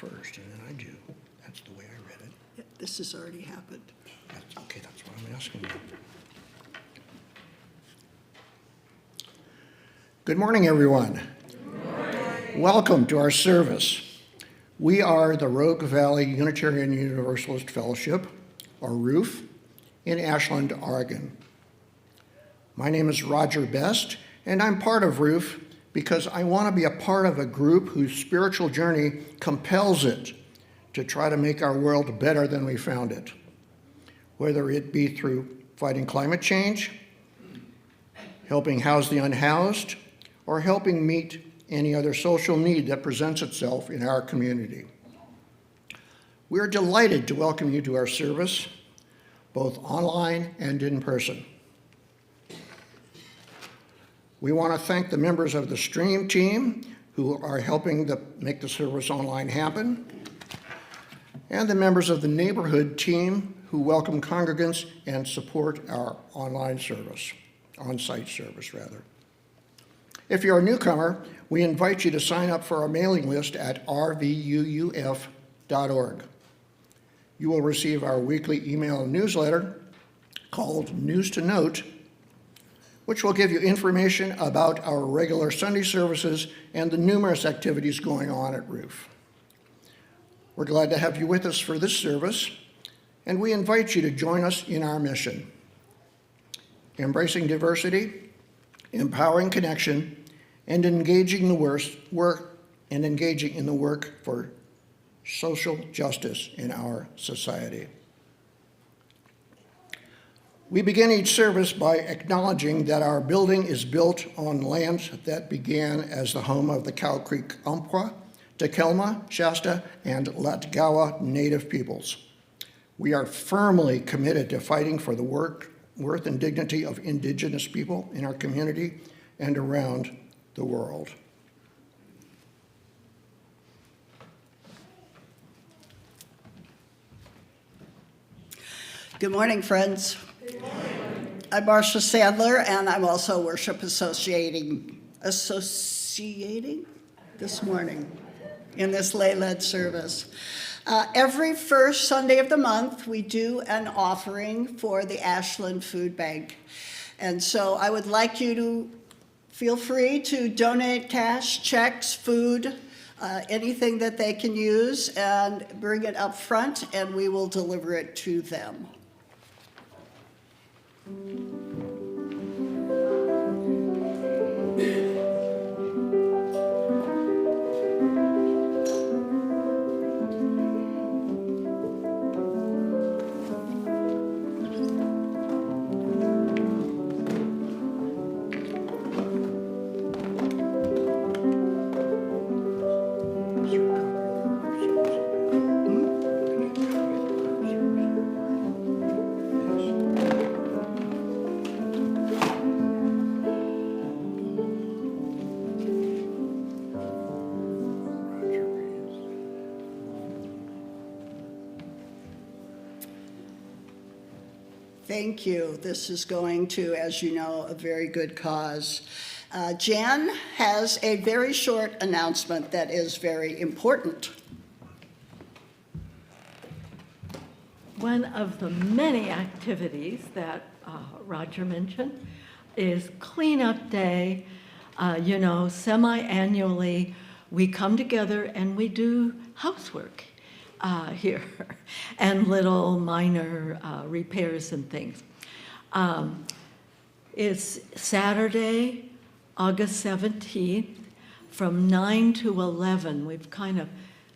first, and then I do. That's the way I read it. Yeah, this has already happened. Okay, that's what I'm asking you. Good morning, everyone. Good morning. Welcome to our service. We are the Rogue Valley Unitarian Universalist Fellowship, or RUF, in Ashland, Oregon. My name is Roger Best, and I'm part of RUF because I want to be a part of a group whose spiritual journey compels it to try to make our world better than we found it, whether it be through fighting climate change, helping house the unhoused, or helping meet any other social need that presents itself in our community. We are delighted to welcome you to our service, both online and in person. We want to thank the members of the stream team who are helping make the service online happen, and the members of the neighborhood team who welcome congregants and support our online service, on-site service rather. If you're a newcomer, we invite you to sign up for our mailing list at rvuuf.org. You will receive our weekly email newsletter called News to Note, which will give you information about our regular Sunday services and the numerous activities going on at RUF. We're glad to have you with us for this service, and we invite you to join us in our mission: embracing diversity, empowering connection, and engaging in the work for social justice in our society. We begin each service by acknowledging that our building is built on lands that began as the home of the Cow Creek Umpqua, Takelma, Shasta, and Latgawa Native peoples. We are firmly committed to fighting for the worth and dignity of Indigenous people in our community and around the world. Good morning, friends. Good morning. I'm Marcia Sandler, and I'm also worship associating this morning in this lay-led service. Every first Sunday of the month, we do an offering for the Ashland Food Bank. And so I would like you to feel free to donate cash, checks, food, anything that they can use, and bring it up front, and we will deliver it to them. Thank you. This is going to, as you know, a very good cause. Jan has a very short announcement that is very important. One of the many activities that Roger mentioned is Cleanup Day. Semi-annually, we come together and we do housework here and little minor repairs and things. It's Saturday, August 17th, from 9 to 11. We've kind of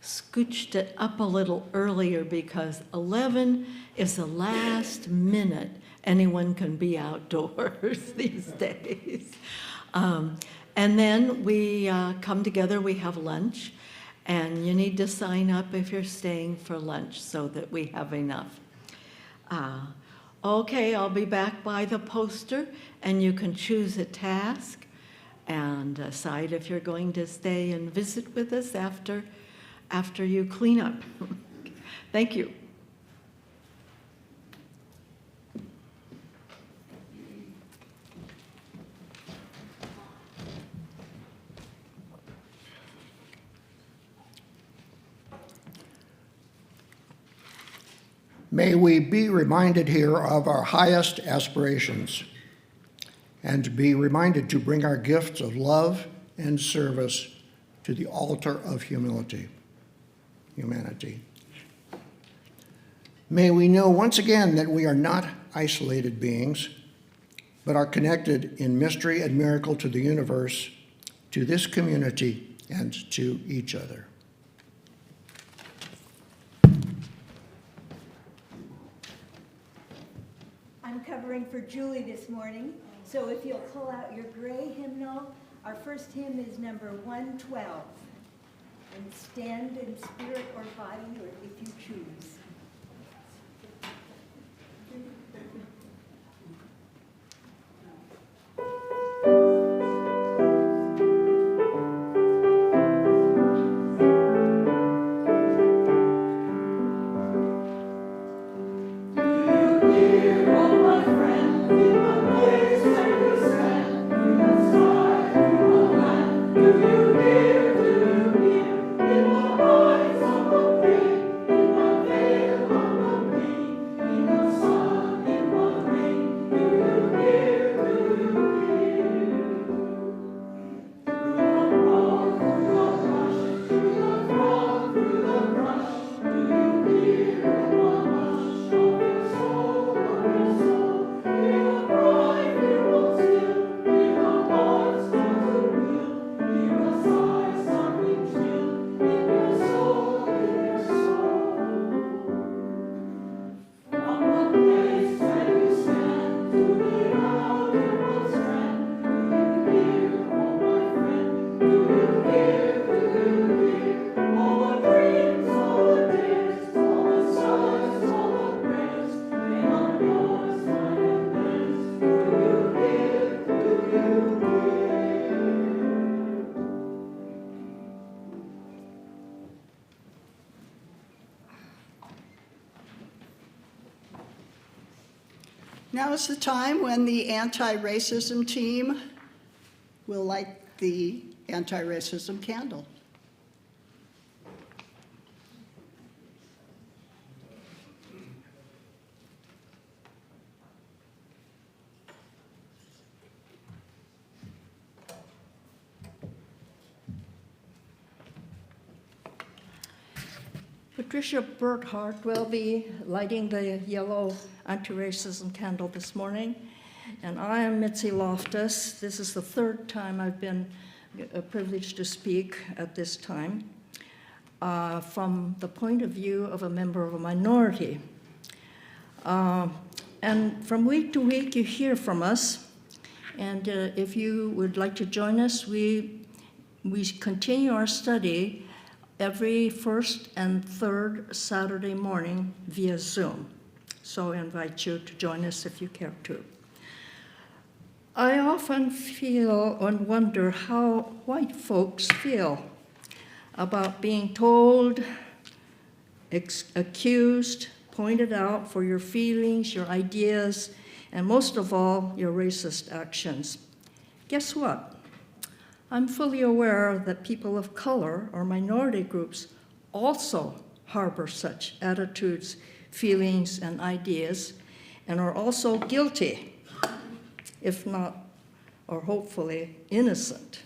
scooched it up a little earlier because 11 is the last minute anyone can be outdoors these days. And then we come together, we have lunch, and you need to sign up if you're staying for lunch so that we have enough. Okay, I'll be back by the poster, and you can choose a task and decide if you're going to stay and visit with us after you clean up. Thank you. May we be reminded here of our highest aspirations and be reminded to bring our gifts of love and service to the altar of humanity. May we know once again that we are not isolated beings, but are connected in mystery and miracle to the universe, to this community, and to each other. I'm covering for Julie this morning, so if you'll pull out your gray hymnal, our first hymn is number 112. And stand in spirit or body, or if you choose. Now is the time when the anti-racism team will light the anti-racism candle. Patricia Burkhart will be lighting the yellow anti-racism candle this morning. And I am Mitzi Loftus. This is the third time I've been privileged to speak at this time from the point of view of a member of a minority. And from week to week, you hear from us. And if you would like to join us, we continue our study every first and third Saturday morning via Zoom. So I invite you to join us if you care to. I often feel and wonder how white folks feel about being told, accused, pointed out for your feelings, your ideas, and most of all, your racist actions. Guess what? I'm fully aware that people of color or minority groups also harbor such attitudes, feelings, and ideas, and are also guilty, if not, or hopefully, innocent.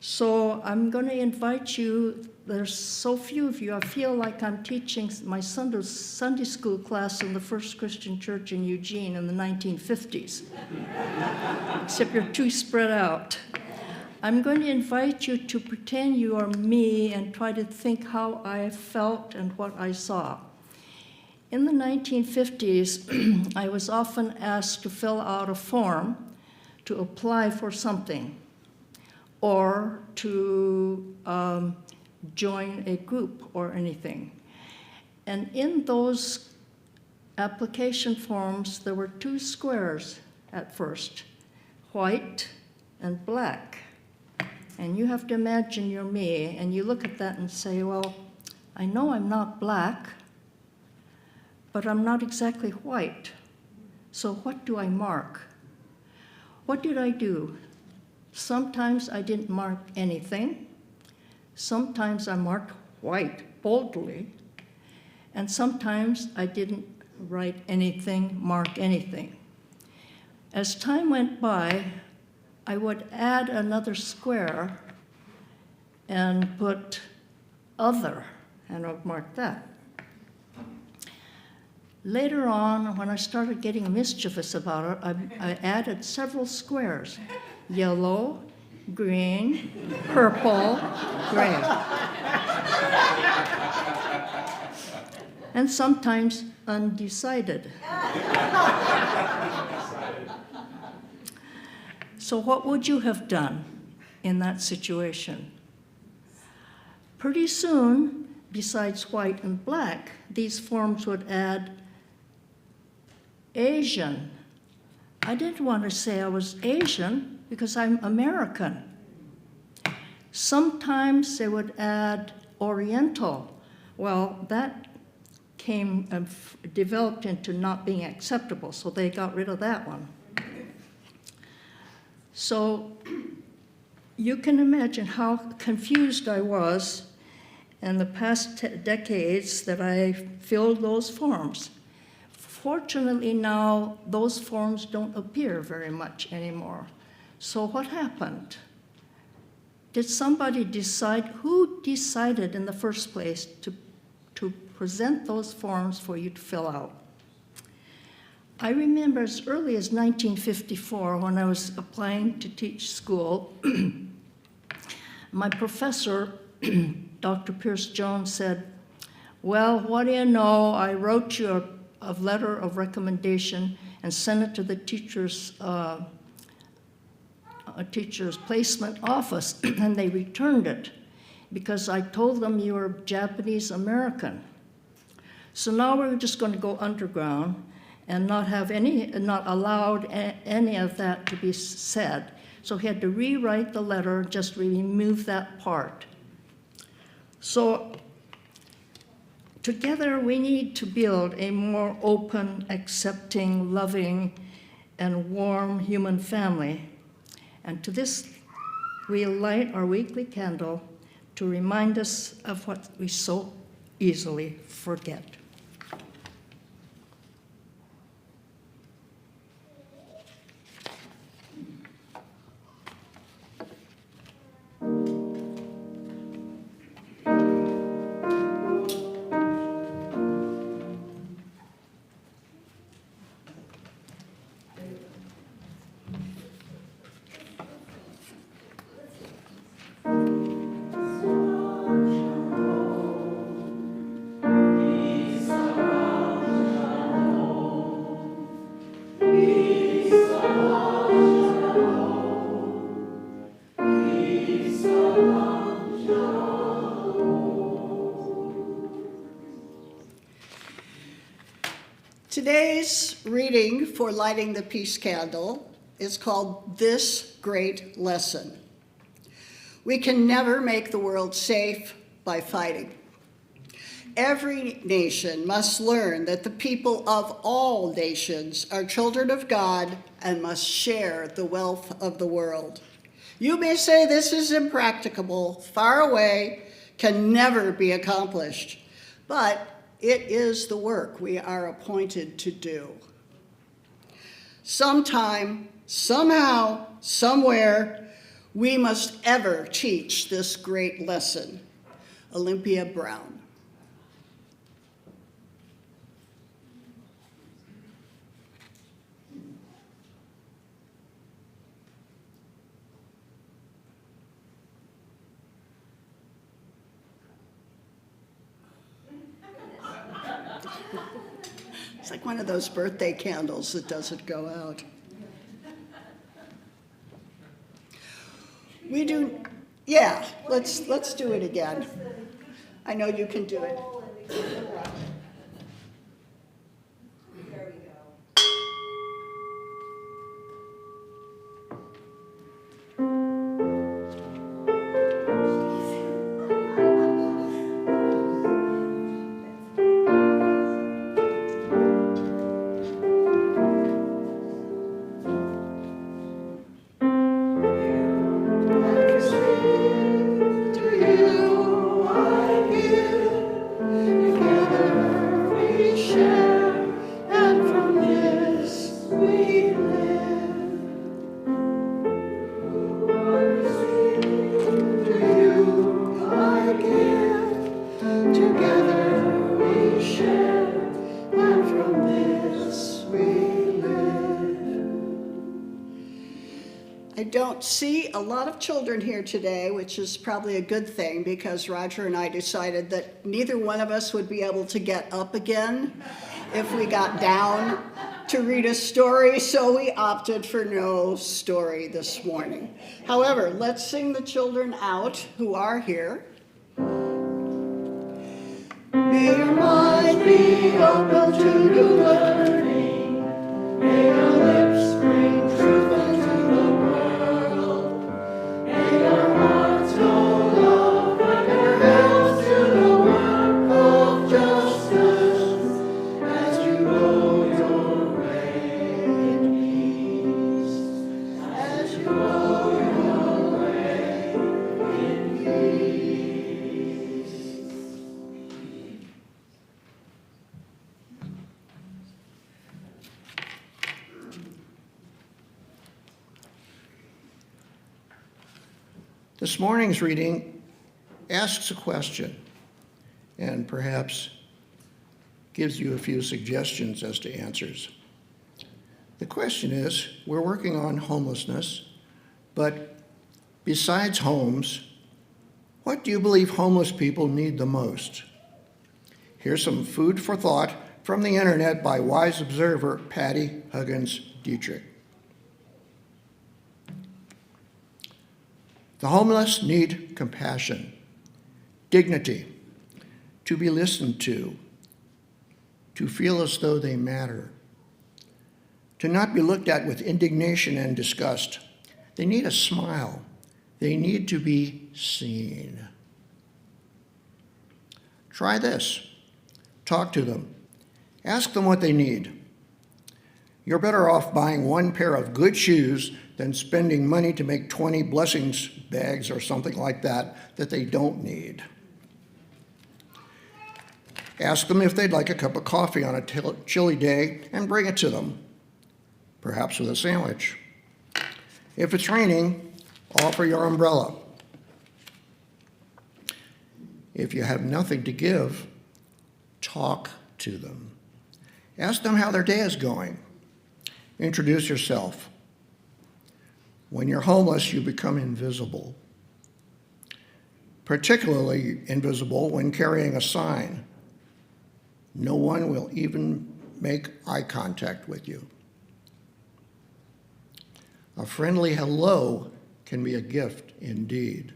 So I'm going to invite you, there's so few of you, I feel like I'm teaching my Sunday school class in the First Christian Church in Eugene in the 1950s, except you're too spread out. I'm going to invite you to pretend you are me and try to think how I felt and what I saw. In the 1950s, I was often asked to fill out a form to apply for something or to join a group or anything. And in those application forms, there were two squares at first, white and black. And you have to imagine you're me, and you look at that and say, well, I know I'm not black, but I'm not exactly white. So what do I mark? What did I do? Sometimes I didn't mark anything. Sometimes I marked white boldly. And sometimes I didn't write anything, mark anything. As time went by, I would add another square and put other, and I'd mark that. Later on, when I started getting mischievous about it, I added several squares: yellow, green, purple, gray. And sometimes undecided. So what would you have done in that situation? Pretty soon, besides white and black, these forms would add Asian. I didn't want to say I was Asian because I'm American. Sometimes they would add Oriental. Well, that developed into not being acceptable, so they got rid of that one. So you can imagine how confused I was in the past decades that I filled those forms. Fortunately now, those forms don't appear very much anymore. So what happened? Did somebody decide? Who decided in the first place to present those forms for you to fill out? I remember as early as 1954, when I was applying to teach school, my professor, Dr. Pierce Jones, said, "Well, what do you know? I wrote you a letter of recommendation and sent it to the teacher's placement office, and they returned it because I told them you were Japanese American. So now we're just going to go underground and not allowed any of that to be said." So he had to rewrite the letter, just remove that part. So together we need to build a more open, accepting, loving, and warm human family. And to this, we light our weekly candle to remind us of what we so easily forget. Today's reading for lighting the peace candle is called "This Great Lesson." We can never make the world safe by fighting. Every nation must learn that the people of all nations are children of God and must share the wealth of the world. You may say this is impracticable, far away, can never be accomplished, but it is the work we are appointed to do. Sometime, somehow, somewhere, we must ever teach this great lesson. Olympia Brown. It's like one of those birthday candles that doesn't go out. We do, yeah, let's do it again. I know you can do it. There we go. To you I give I don't see a lot of children here today, which is probably a good thing because Roger and I decided that neither one of us would be able to get up again if we got down to read a story, so we opted for no story this morning. However, let's sing the children out who are here. May your mind be open to new learning. May your lips bring truth into the world. May your hearts know love and your hands do the work of justice as you go your way in peace. As you go your way in peace. This morning's reading asks a question and perhaps gives you a few suggestions as to answers. The question is, we're working on homelessness, but besides homes, what do you believe homeless people need the most? Here's some food for thought from the internet by wise observer Patty Huggins Dietrich. The homeless need compassion, dignity, to be listened to feel as though they matter, to not be looked at with indignation and disgust. They need a smile. They need to be seen. Try this. Talk to them. Ask them what they need. You're better off buying one pair of good shoes than spending money to make 20 blessings bags or something like that they don't need. Ask them if they'd like a cup of coffee on a chilly day and bring it to them, perhaps with a sandwich. If it's raining, offer your umbrella. If you have nothing to give, talk to them. Ask them how their day is going. Introduce yourself. When you're homeless, you become invisible, particularly invisible when carrying a sign. No one will even make eye contact with you. A friendly hello can be a gift indeed.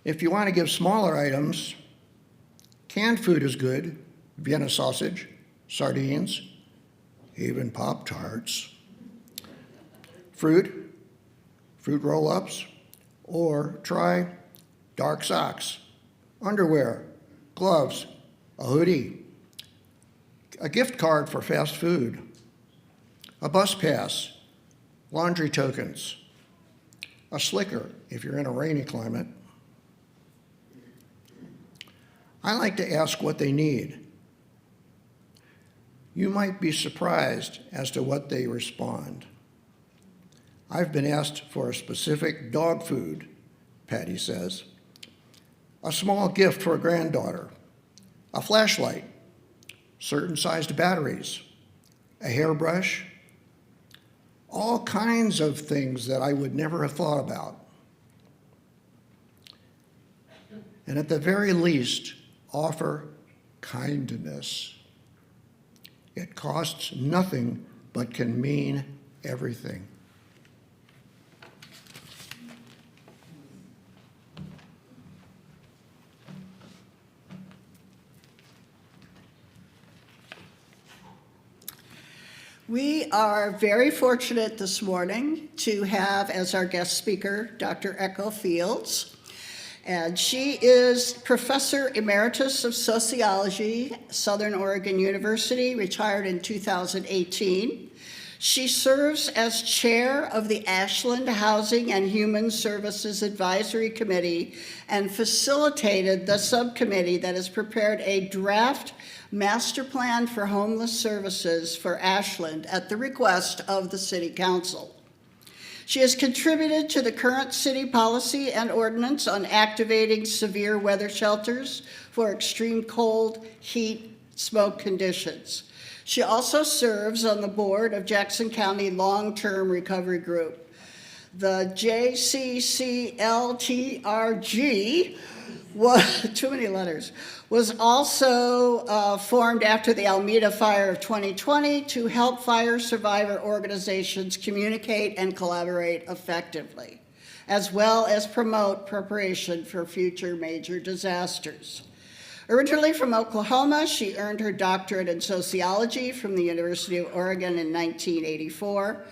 If you want to give smaller items, canned food is good: Vienna sausage, sardines, even Pop-Tarts. Fruit roll-ups, or try dark socks, underwear, gloves, a hoodie, a gift card for fast food, a bus pass, laundry tokens, a slicker if you're in a rainy climate. I like to ask what they need. You might be surprised as to what they respond. I've been asked for a specific dog food, Patty says, a small gift for a granddaughter, a flashlight, certain sized batteries, a hairbrush, all kinds of things that I would never have thought about. And at the very least, offer kindness. It costs nothing but can mean everything. We are very fortunate this morning to have as our guest speaker Dr. Echo Fields. And she is Professor Emeritus of Sociology, Southern Oregon University, retired in 2018. She serves as chair of the Ashland Housing and Human Services Advisory Committee and facilitated the subcommittee that has prepared a draft master plan for homeless services for Ashland at the request of the City Council. She has contributed to the current city policy and ordinance on activating severe weather shelters for extreme cold, heat, smoke conditions. She also serves on the board of Jackson County Long-Term Recovery Group. The JCCLTRG, too many letters, was also formed after the Alameda Fire of 2020 to help fire survivor organizations communicate and collaborate effectively, as well as promote preparation for future major disasters. Originally from Oklahoma, she earned her doctorate in sociology from the University of Oregon in 1984.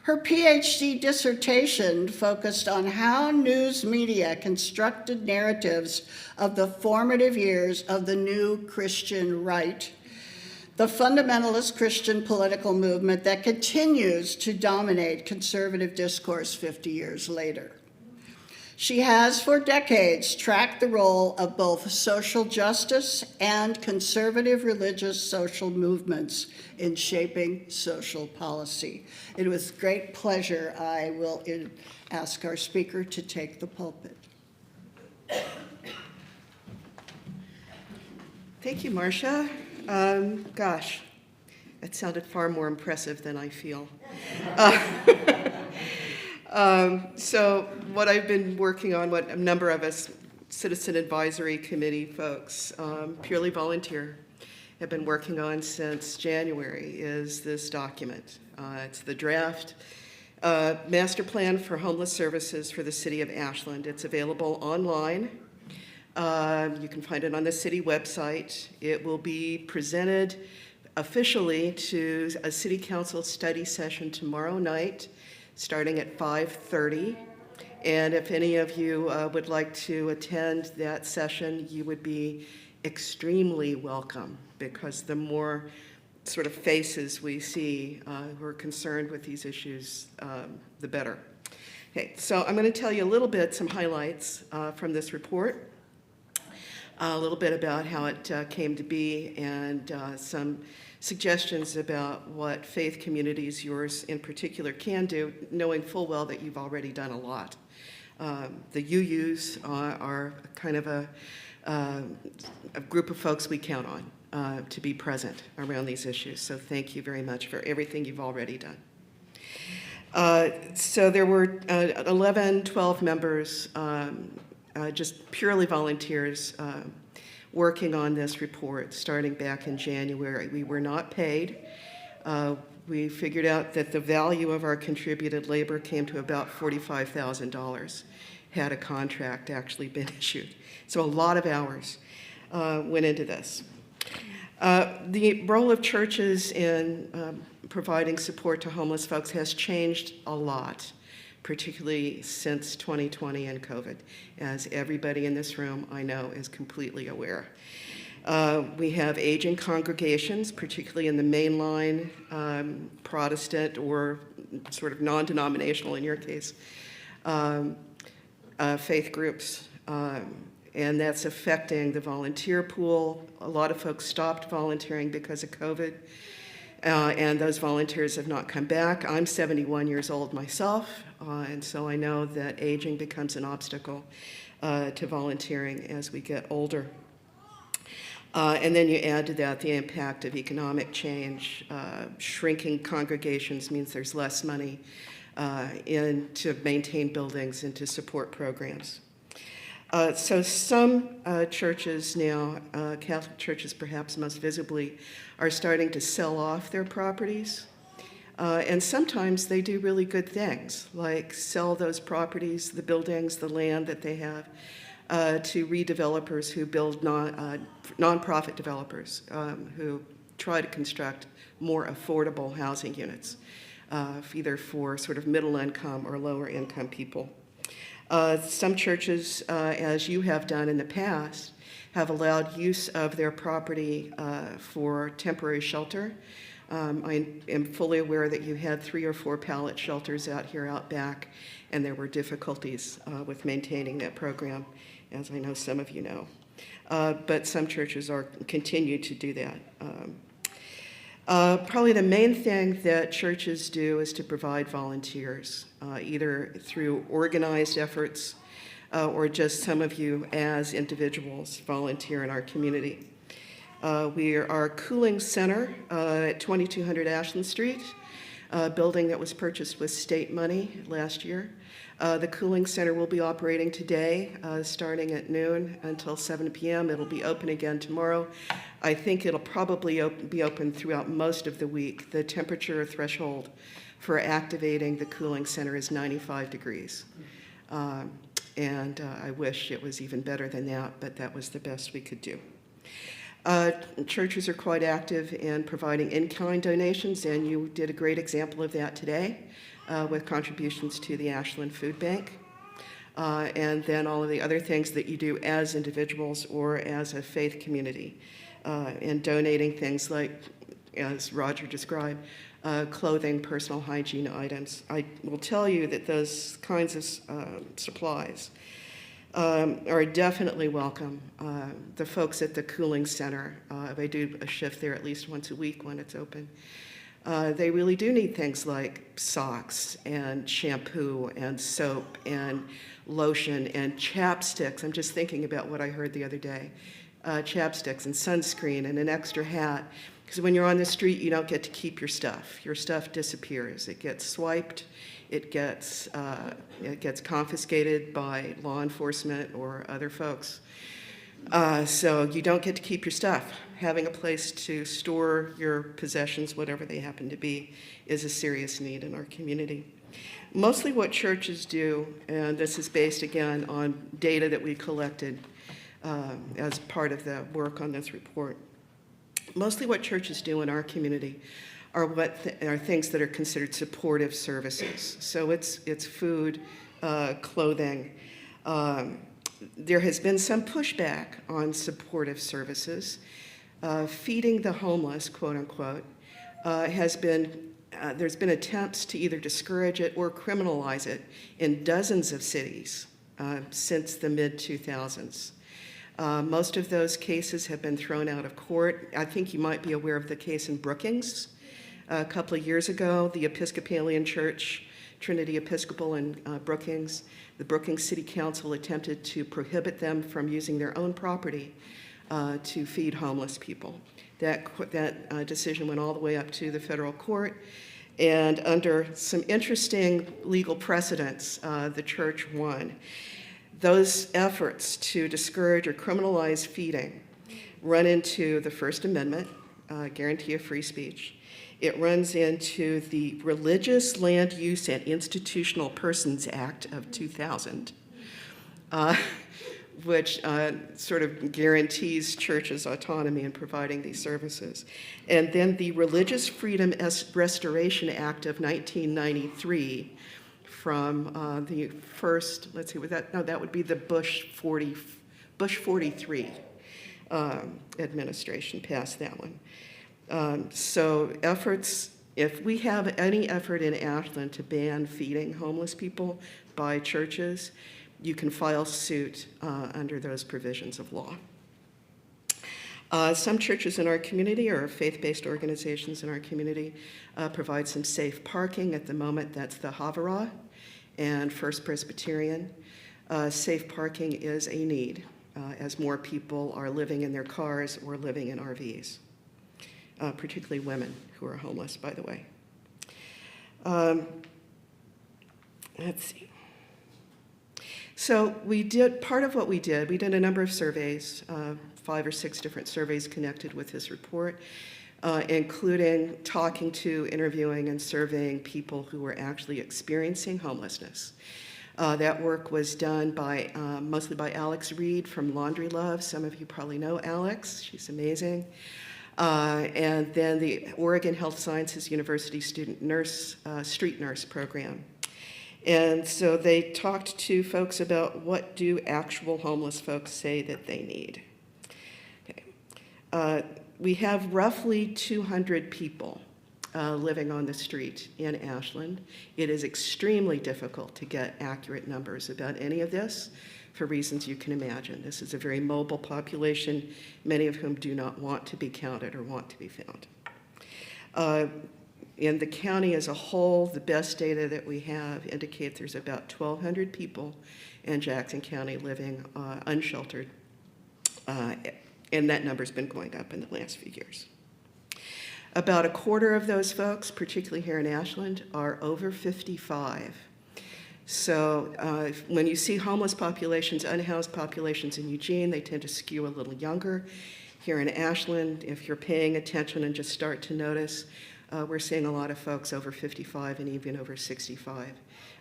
Her PhD dissertation focused on how news media constructed narratives of the formative years of the new Christian right, the fundamentalist Christian political movement that continues to dominate conservative discourse 50 years later. She has for decades tracked the role of both social justice and conservative religious social movements in shaping social policy. It was great pleasure. I will ask our speaker to take the pulpit. Thank you, Marcia. Gosh, that sounded far more impressive than I feel. So what I've been working on, what a number of us Citizen Advisory Committee folks, purely volunteer, have been working on since January is this document. It's the draft master plan for homeless services for the city of Ashland. It's available online. You can find it on the city website. It will be presented officially to a city council study session tomorrow night, starting at 5:30. And if any of you would like to attend that session, you would be extremely welcome, because the more sort of faces we see who are concerned with these issues, the better. Okay, so I'm going to tell you a little bit, some highlights from this report, a little bit about how it came to be, and some suggestions about what faith communities, yours in particular, can do, knowing full well that you've already done a lot. The UUs are kind of a group of folks we count on to be present around these issues. So thank you very much for everything you've already done. So there were 12 members, just purely volunteers, working on this report starting back in January. We were not paid. We figured out that the value of our contributed labor came to about $45,000 had a contract actually been issued. So a lot of hours went into this. The role of churches in providing support to homeless folks has changed a lot, particularly since 2020 and COVID, as everybody in this room I know is completely aware. We have aging congregations, particularly in the mainline Protestant or sort of non-denominational, in your case, faith groups, and that's affecting the volunteer pool. A lot of folks stopped volunteering because of COVID, and those volunteers have not come back. I'm 71 years old myself, and so I know that aging becomes an obstacle to volunteering as we get older. And then you add to that the impact of economic change. Shrinking congregations means there's less money to maintain buildings and to support programs. So some churches now, Catholic churches perhaps most visibly, are starting to sell off their properties. And sometimes they do really good things, like sell those properties, the buildings, the land that they have, to redevelopers who build nonprofit developers who try to construct more affordable housing units, either for sort of middle income or lower income people. Some churches, as you have done in the past, have allowed use of their property for temporary shelter. I am fully aware that you had 3 or 4 pallet shelters out back, and there were difficulties with maintaining that program, as I know some of you know. But some churches continue to do that. Probably the main thing that churches do is to provide volunteers, either through organized efforts or just some of you as individuals volunteer in our community. We are our cooling center at 2200 Ashland Street, a building that was purchased with state money last year. The cooling center will be operating today, starting at noon until 7 p.m. It'll be open again tomorrow. I think it'll probably be open throughout most of the week. The temperature threshold for activating the cooling center is 95 degrees. And I wish it was even better than that, but that was the best we could do. Churches are quite active in providing in-kind donations, and you did a great example of that today with contributions to the Ashland Food Bank. And then all of the other things that you do as individuals or as a faith community, in donating things like, as Roger described, clothing, personal hygiene items. I will tell you that those kinds of supplies are definitely welcome. The folks at the cooling center, they do a shift there at least once a week when it's open. They really do need things like socks and shampoo and soap and lotion and chapsticks. I'm just thinking about what I heard the other day. Chapsticks and sunscreen and an extra hat. Because when you're on the street, you don't get to keep your stuff. Your stuff disappears. It gets swiped. It gets confiscated by law enforcement or other folks. So you don't get to keep your stuff. Having a place to store your possessions, whatever they happen to be, is a serious need in our community. Mostly what churches do, and this is based again on data that we collected as part of the work on this report. Mostly what churches do in our community are are things that are considered supportive services. So it's food, clothing. There has been some pushback on supportive services. Feeding the homeless, quote unquote, there's been attempts to either discourage it or criminalize it in dozens of cities since the mid-2000s. Most of those cases have been thrown out of court. I think you might be aware of the case in Brookings. A couple of years ago, the Episcopalian Church, Trinity Episcopal in Brookings, the Brookings City Council attempted to prohibit them from using their own property to feed homeless people. That decision went all the way up to the federal court, and under some interesting legal precedents, the church won. Those efforts to discourage or criminalize feeding run into the First Amendment, guarantee of free speech. It runs into the Religious Land Use and Institutional Persons Act of 2000, which sort of guarantees churches' autonomy in providing these services. And then the Religious Freedom Restoration Act of 1993, from the first, let's see, that would be the Bush 43 administration passed that one. So efforts, if we have any effort in Ashland to ban feeding homeless people by churches, you can file suit under those provisions of law. Some churches in our community, or faith-based organizations in our community, provide some safe parking. At the moment, that's the Havara and First Presbyterian. Safe parking is a need as more people are living in their cars or living in RVs, particularly women who are homeless, by the way. Let's see. So part of what we did a number of surveys, 5 or 6 different surveys connected with this report, including talking to, interviewing, and surveying people who were actually experiencing homelessness. That work was done mostly by Alex Reed from Laundry Love. Some of you probably know Alex. She's amazing. And then the Oregon Health Sciences University Student Nurse, Street Nurse Program. And so they talked to folks about what do actual homeless folks say that they need. Okay. We have roughly 200 people living on the street in Ashland. It is extremely difficult to get accurate numbers about any of this for reasons you can imagine. This is a very mobile population, many of whom do not want to be counted or want to be found. In the county as a whole, the best data that we have indicate there's about 1,200 people in Jackson County living unsheltered And that number's been going up in the last few years. About a quarter of those folks, particularly here in Ashland, are over 55. So when you see homeless populations, unhoused populations in Eugene, they tend to skew a little younger. Here in Ashland, if you're paying attention and just start to notice, we're seeing a lot of folks over 55 and even over 65.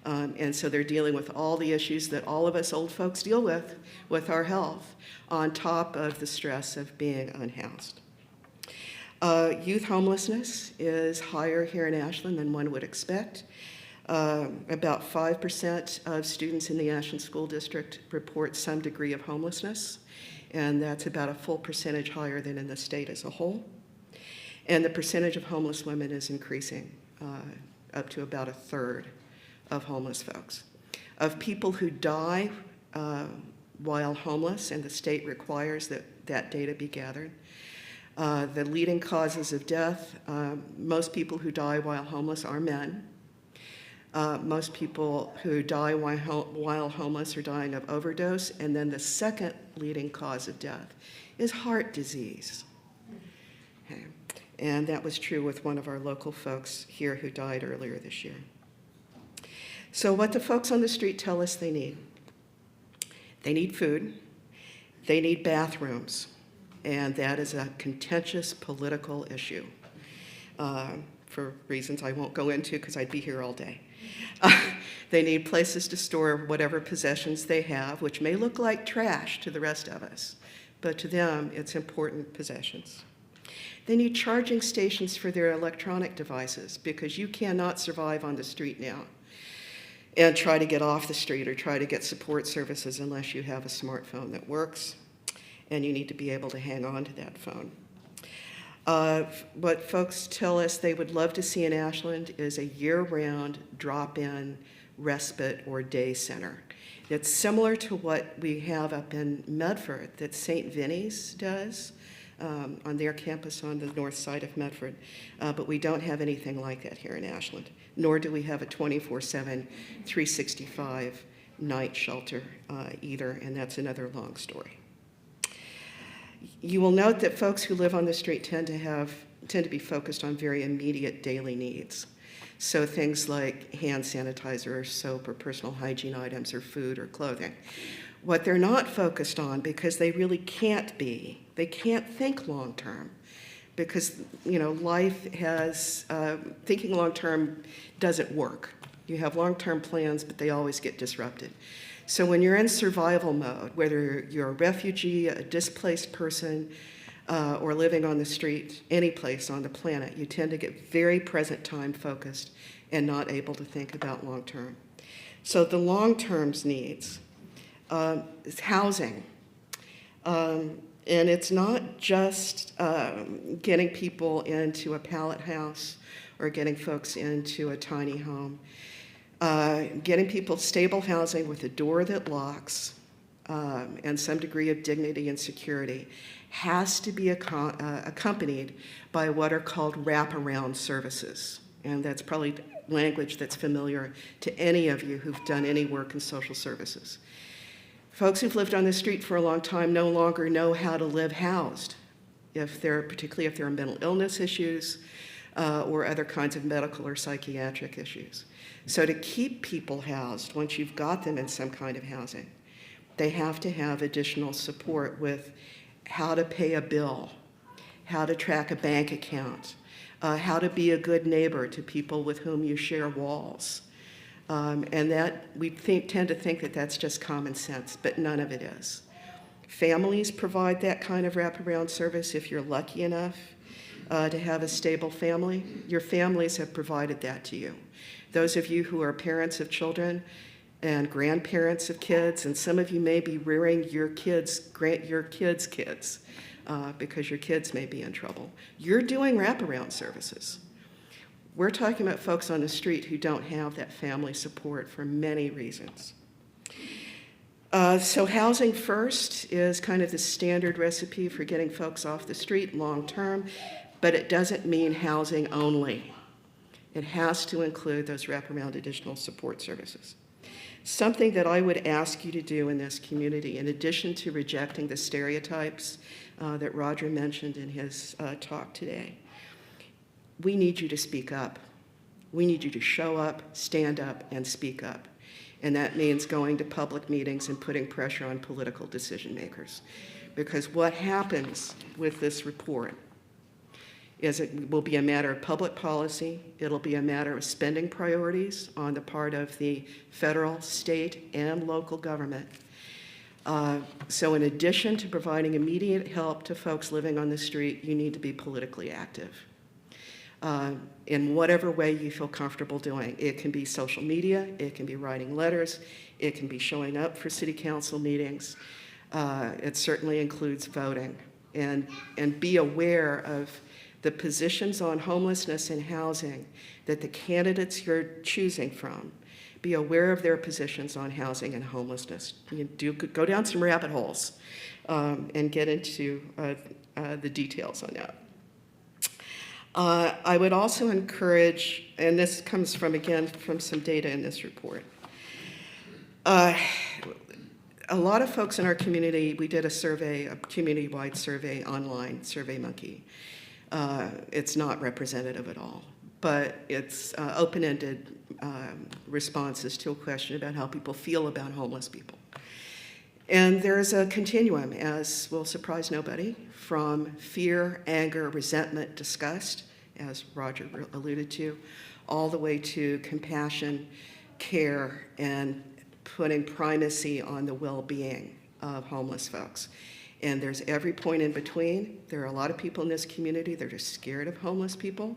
And so they're dealing with all the issues that all of us old folks deal with our health, on top of the stress of being unhoused. Youth homelessness is higher here in Ashland than one would expect. About 5% of students in the Ashland School District report some degree of homelessness, and that's about a full percentage higher than in the state as a whole. And the percentage of homeless women is increasing, up to about a third of homeless folks. Of people who die while homeless, and the state requires that that data be gathered, the leading causes of death, most people who die while homeless are men. Most people who die while homeless are dying of overdose, and then the second leading cause of death is heart disease. Okay. And that was true with one of our local folks here who died earlier this year. So what do folks on the street tell us they need? They need food, they need bathrooms, and that is a contentious political issue for reasons I won't go into because I'd be here all day. They need places to store whatever possessions they have, which may look like trash to the rest of us, but to them, it's important possessions. They need charging stations for their electronic devices because you cannot survive on the street now and try to get off the street or try to get support services unless you have a smartphone that works, and you need to be able to hang on to that phone. What folks tell us they would love to see in Ashland is a year-round drop-in respite or day center. It's similar to what we have up in Medford that St. Vinny's does on their campus on the north side of Medford, but we don't have anything like that here in Ashland, nor do we have a 24/7, 365 night shelter either, and that's another long story. You will note that folks who live on the street tend to be focused on very immediate daily needs. So things like hand sanitizer or soap or personal hygiene items or food or clothing. What they're not focused on, because they really can't be, they can't think long term, because life has, thinking long term doesn't work. You have long term plans, but they always get disrupted. So when you're in survival mode, whether you're a refugee, a displaced person, or living on the street, any place on the planet, you tend to get very present time focused and not able to think about long term. So the long term's needs is housing. And it's not just getting people into a pallet house or getting folks into a tiny home. Getting people stable housing with a door that locks and some degree of dignity and security has to be accompanied by what are called wraparound services. And that's probably language that's familiar to any of you who've done any work in social services. Folks who've lived on the street for a long time no longer know how to live housed, particularly if there are mental illness issues or other kinds of medical or psychiatric issues. So to keep people housed, once you've got them in some kind of housing, they have to have additional support with how to pay a bill, how to track a bank account, how to be a good neighbor to people with whom you share walls. And that we tend to think that that's just common sense, but none of it is. Families provide that kind of wraparound service if you're lucky enough to have a stable family. Your families have provided that to you. Those of you who are parents of children and grandparents of kids, and some of you may be rearing your kids' kids because your kids may be in trouble. You're doing wraparound services. We're talking about folks on the street who don't have that family support for many reasons. So housing first is kind of the standard recipe for getting folks off the street long term, but it doesn't mean housing only. It has to include those wraparound additional support services. Something that I would ask you to do in this community, in addition to rejecting the stereotypes that Roger mentioned in his talk today, we need you to speak up. We need you to show up, stand up, and speak up. And that means going to public meetings and putting pressure on political decision makers. Because what happens with this report is it will be a matter of public policy, it'll be a matter of spending priorities on the part of the federal, state, and local government. So in addition to providing immediate help to folks living on the street, you need to be politically active. In whatever way you feel comfortable doing. It can be social media, it can be writing letters, it can be showing up for city council meetings. It certainly includes voting. And be aware of the positions on homelessness and housing that the candidates you're choosing from, be aware of their positions on housing and homelessness. You do go down some rabbit holes and get into the details on that. I would also encourage, and this comes from, again, from some data in this report. A lot of folks in our community, we did a survey, a community-wide survey online, SurveyMonkey. It's not representative at all, but it's open-ended responses to a question about how people feel about homeless people. And there's a continuum, as will surprise nobody, from fear, anger, resentment, disgust, as Roger alluded to, all the way to compassion, care, and putting primacy on the well-being of homeless folks. And there's every point in between. There are a lot of people in this community that are scared of homeless people.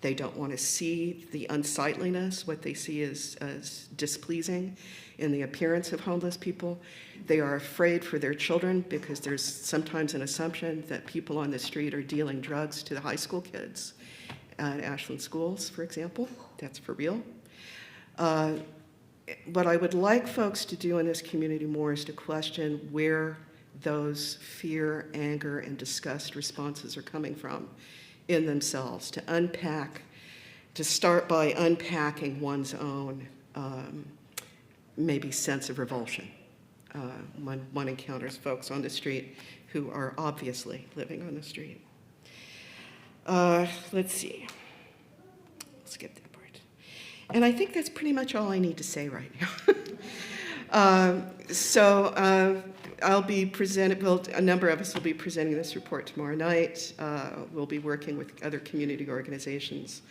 They don't want to see the unsightliness, what they see as displeasing in the appearance of homeless people. They are afraid for their children because there's sometimes an assumption that people on the street are dealing drugs to the high school kids at Ashland schools, for example. That's for real. What I would like folks to do in this community more is to question where those fear, anger, and disgust responses are coming from in themselves, to unpack, to start by unpacking one's own maybe sense of revulsion when one encounters folks on the street who are obviously living on the street. Let's see. Let's skip that part. And I think that's pretty much all I need to say right now. I'll be presenting, well, a number of us will be presenting this report tomorrow night. We'll be working with other community organizations,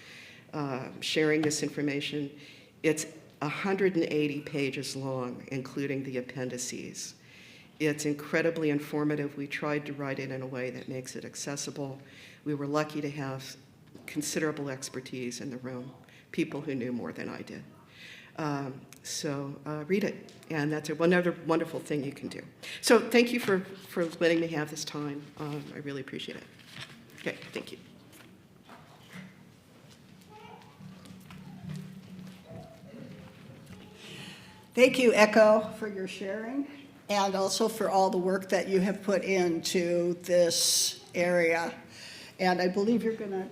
sharing this information. It's 180 pages long, including the appendices. It's incredibly informative. We tried to write it in a way that makes it accessible. We were lucky to have considerable expertise in the room, people who knew more than I did. So read it, and that's another wonderful thing you can do. So thank you for letting me have this time. I really appreciate it. Okay, thank you. Thank you, Echo, for your sharing, and also for all the work that you have put into this area. And I believe you're going to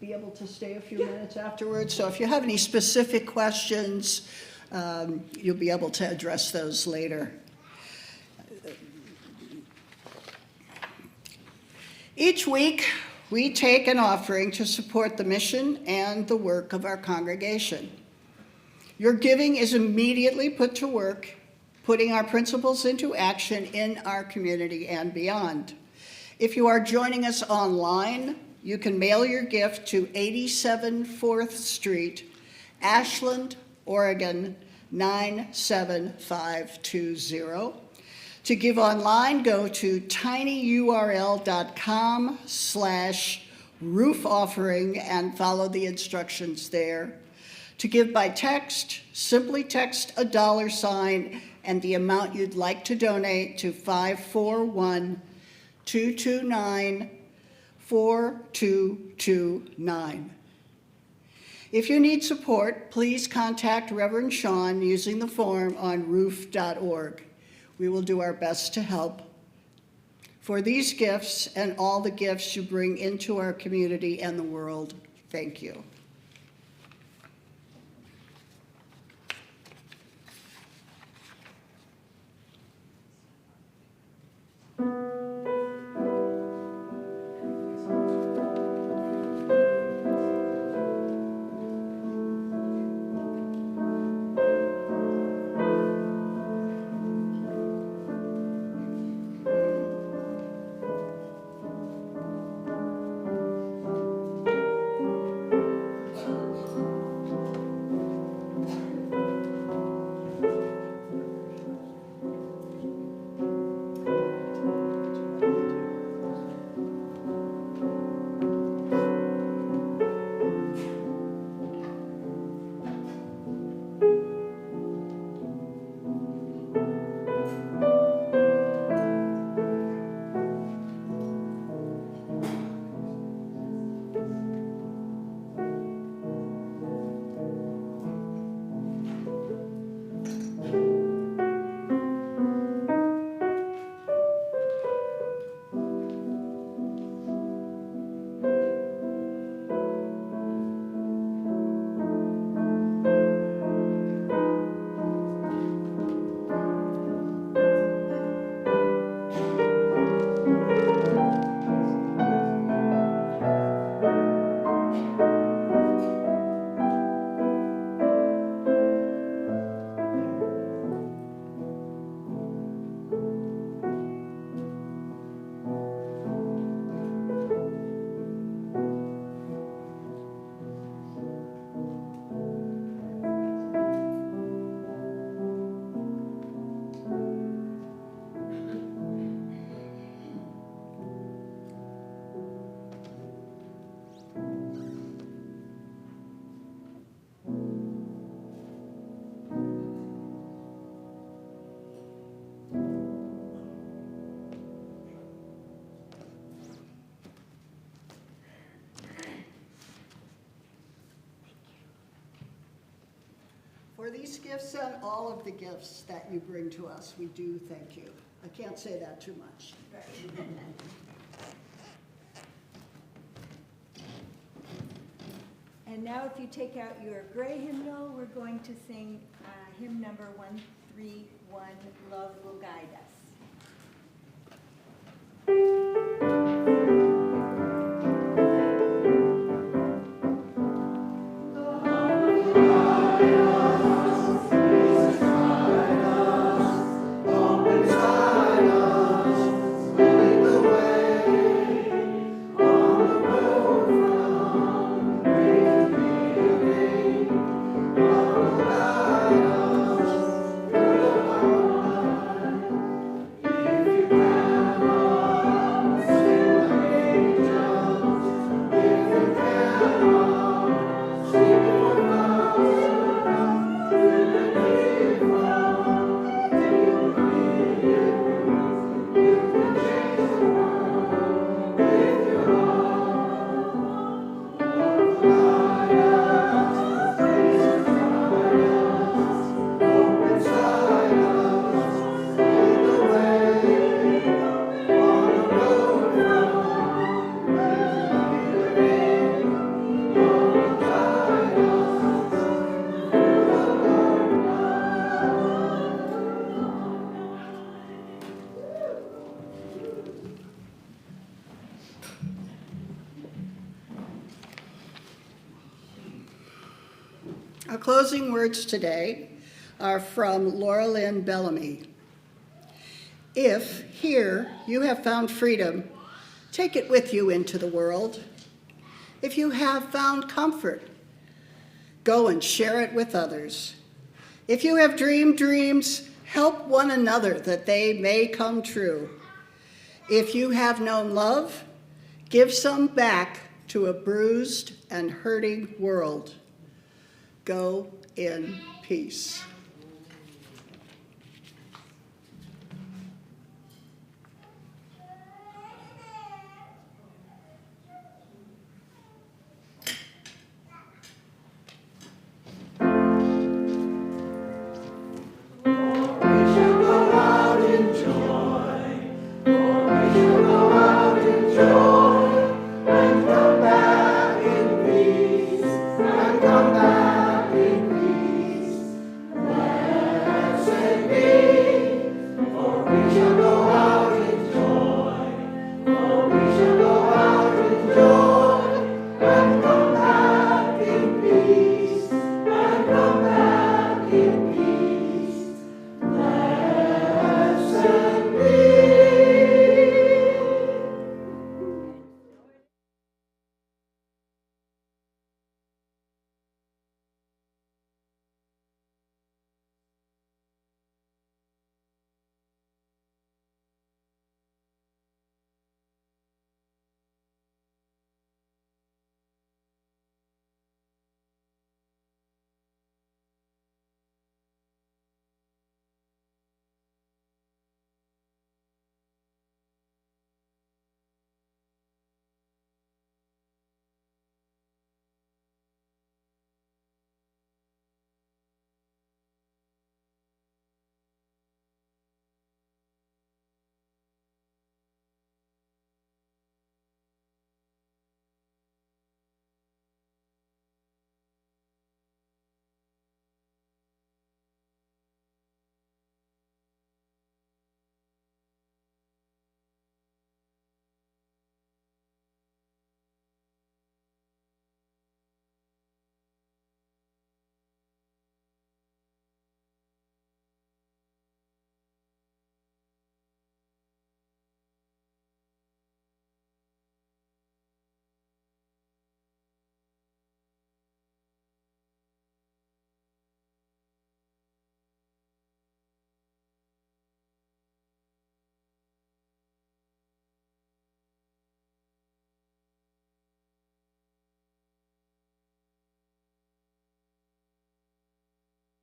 be able to stay a few minutes afterwards. So if you have any specific questions, you'll be able to address those later. Each week, we take an offering to support the mission and the work of our congregation. Your giving is immediately put to work, putting our principles into action in our community and beyond. If you are joining us online, you can mail your gift to 87 4th Street, Ashland, Oregon, 97520. To give online, go to tinyurl.com/roofoffering and follow the instructions there. To give by text, simply text $sign and the amount you'd like to donate to 541-229-4229. If you need support, please contact Reverend Sean using the form on roof.org. We will do our best to help. For these gifts and all the gifts you bring into our community and the world, thank you. For these gifts and all of the gifts that you bring to us, we do thank you. I can't say that too much. And now if you take out your gray hymnal, we're going to sing hymn number 131, Love Will Guide Us. Our closing words today are from Laura Lynn Bellamy. If here you have found freedom, take it with you into the world. If you have found comfort, go and share it with others. If you have dreamed dreams, help one another that they may come true. If you have known love, give some back to a bruised and hurting world. Go in peace.